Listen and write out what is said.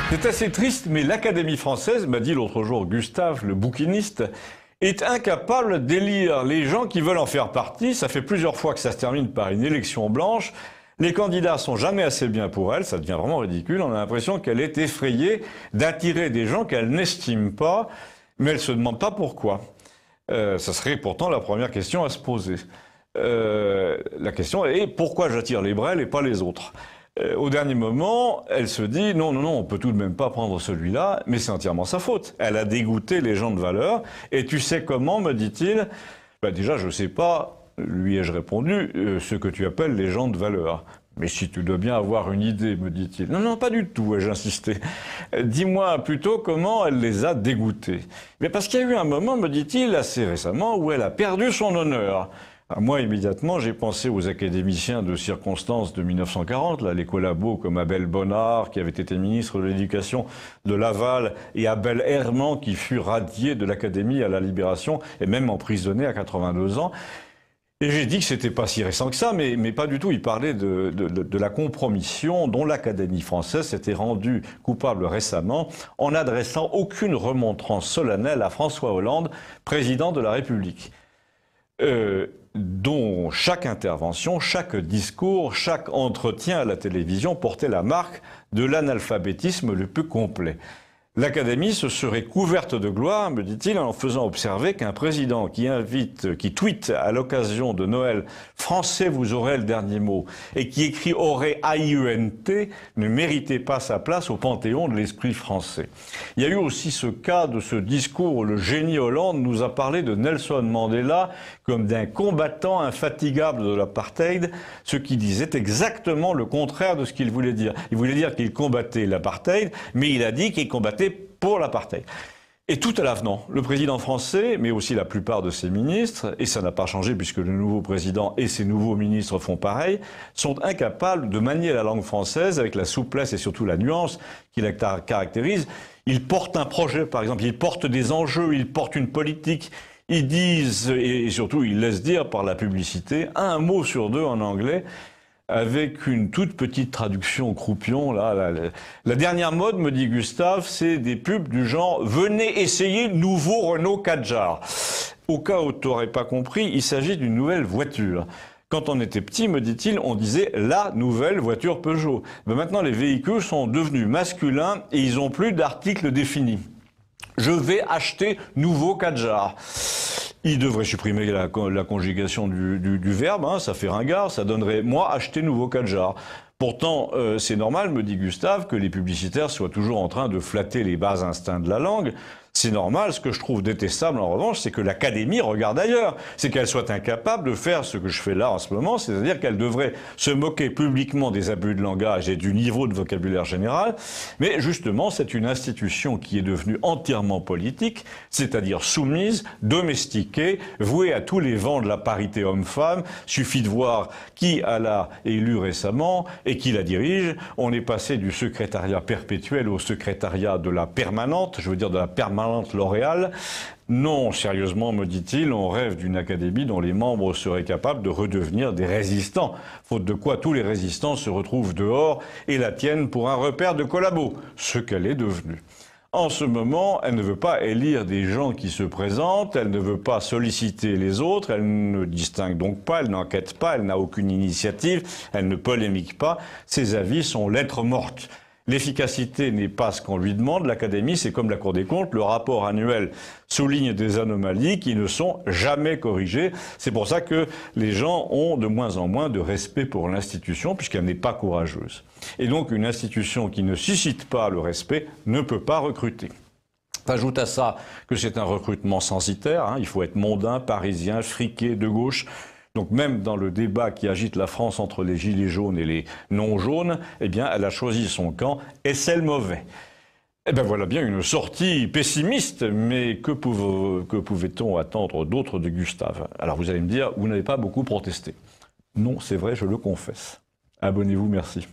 C'est assez triste, mais l'Académie française, m'a dit l'autre jour Gustave, le bouquiniste, est incapable d'élire les gens qui veulent en faire partie. Ça fait plusieurs fois que ça se termine par une élection blanche. Les candidats sont jamais assez bien pour elle, ça devient vraiment ridicule. On a l'impression qu'elle est effrayée d'attirer des gens qu'elle n'estime pas, mais elle se demande pas pourquoi. Ça serait pourtant la première question à se poser. La question est pourquoi j'attire les Brel et pas les autres? Au dernier moment, elle se dit non, on peut tout de même pas prendre celui-là, mais c'est entièrement sa faute. Elle a dégoûté les gens de valeur. Et tu sais comment, me dit-il? Déjà, je sais pas, lui ai-je répondu, ce que tu appelles les gens de valeur. Mais si tu dois bien avoir une idée, me dit-il. Non, pas du tout, ai-je insisté. Dis-moi plutôt comment elle les a dégoûtés. Mais parce qu'il y a eu un moment, me dit-il, assez récemment, où elle a perdu son honneur. Alors moi, immédiatement, j'ai pensé aux académiciens de circonstances de 1940, là, les collabos comme Abel Bonnard, qui avait été ministre de l'Éducation de Laval, et Abel Herman, qui fut radié de l'Académie à la Libération, et même emprisonné à 82 ans. Et j'ai dit que c'était pas si récent que ça, mais pas du tout. Il parlait de la compromission dont l'Académie française s'était rendue coupable récemment en n'adressant aucune remontrance solennelle à François Hollande, président de la République. Dont chaque intervention, chaque discours, chaque entretien à la télévision portait la marque de l'analphabétisme le plus complet. L'Académie se serait couverte de gloire, me dit-il, en faisant observer qu'un président qui tweete à l'occasion de Noël « Français, vous aurez le dernier mot » et qui écrit « aurait AIENT » ne méritait pas sa place au panthéon de l'esprit français. Il y a eu aussi ce cas de ce discours où le génie Hollande nous a parlé de Nelson Mandela comme d'un combattant infatigable de l'apartheid, ce qui disait exactement le contraire de ce qu'il voulait dire. Il voulait dire qu'il combattait l'apartheid, mais il a dit qu'il combattait pour l'apartheid. Et tout à l'avenant, le président français, mais aussi la plupart de ses ministres, et ça n'a pas changé puisque le nouveau président et ses nouveaux ministres font pareil, sont incapables de manier la langue française avec la souplesse et surtout la nuance qui la caractérise. Ils portent un projet, par exemple, ils portent des enjeux, ils portent une politique, ils disent, et surtout ils laissent dire par la publicité, un mot sur deux en anglais, avec une toute petite traduction croupion. La dernière mode, me dit Gustave, c'est des pubs du genre « Venez essayer nouveau Renault Kadjar ». Au cas où tu n'aurais pas compris, il s'agit d'une nouvelle voiture. Quand on était petit, me dit-il, on disait « la nouvelle voiture Peugeot ». Maintenant, les véhicules sont devenus masculins et ils n'ont plus d'article défini. Je vais acheter nouveau Kadjar. Il devrait supprimer la conjugation du verbe, hein, ça fait ringard, ça donnerait « moi acheter nouveau Kadjar ». Pourtant, c'est normal, me dit Gustave, que les publicitaires soient toujours en train de flatter les bas instincts de la langue. C'est normal. Ce que je trouve détestable, en revanche, c'est que l'Académie regarde ailleurs. C'est qu'elle soit incapable de faire ce que je fais là en ce moment, c'est-à-dire qu'elle devrait se moquer publiquement des abus de langage et du niveau de vocabulaire général. Mais justement, c'est une institution qui est devenue entièrement politique, c'est-à-dire soumise, domestiquée, vouée à tous les vents de la parité homme-femme. Suffit de voir qui elle a élu récemment et qui la dirige. On est passé du secrétariat perpétuel au secrétariat de la permanente, je veux dire de la permanente L'Oréal. Non, sérieusement, me dit-il, on rêve d'une académie dont les membres seraient capables de redevenir des résistants. Faute de quoi tous les résistants se retrouvent dehors et la tiennent pour un repère de collabos, ce qu'elle est devenue. En ce moment, elle ne veut pas élire des gens qui se présentent, elle ne veut pas solliciter les autres, elle ne distingue donc pas, elle n'enquête pas, elle n'a aucune initiative, elle ne polémique pas. Ses avis sont lettres mortes. L'efficacité n'est pas ce qu'on lui demande. L'Académie, c'est comme la Cour des comptes. Le rapport annuel souligne des anomalies qui ne sont jamais corrigées. C'est pour ça que les gens ont de moins en moins de respect pour l'institution, puisqu'elle n'est pas courageuse. Et donc, une institution qui ne suscite pas le respect ne peut pas recruter. Ajoute à ça que c'est un recrutement censitaire. Hein. Il faut être mondain, parisien, friqué, de gauche. Donc même dans le débat qui agite la France entre les gilets jaunes et les non-jaunes, eh bien, elle a choisi son camp et c'est le mauvais. Eh bien, voilà bien une sortie pessimiste, mais que pouvait-on attendre d'autre de Gustave? Alors vous allez me dire, vous n'avez pas beaucoup protesté. Non, c'est vrai, je le confesse. Abonnez-vous, merci.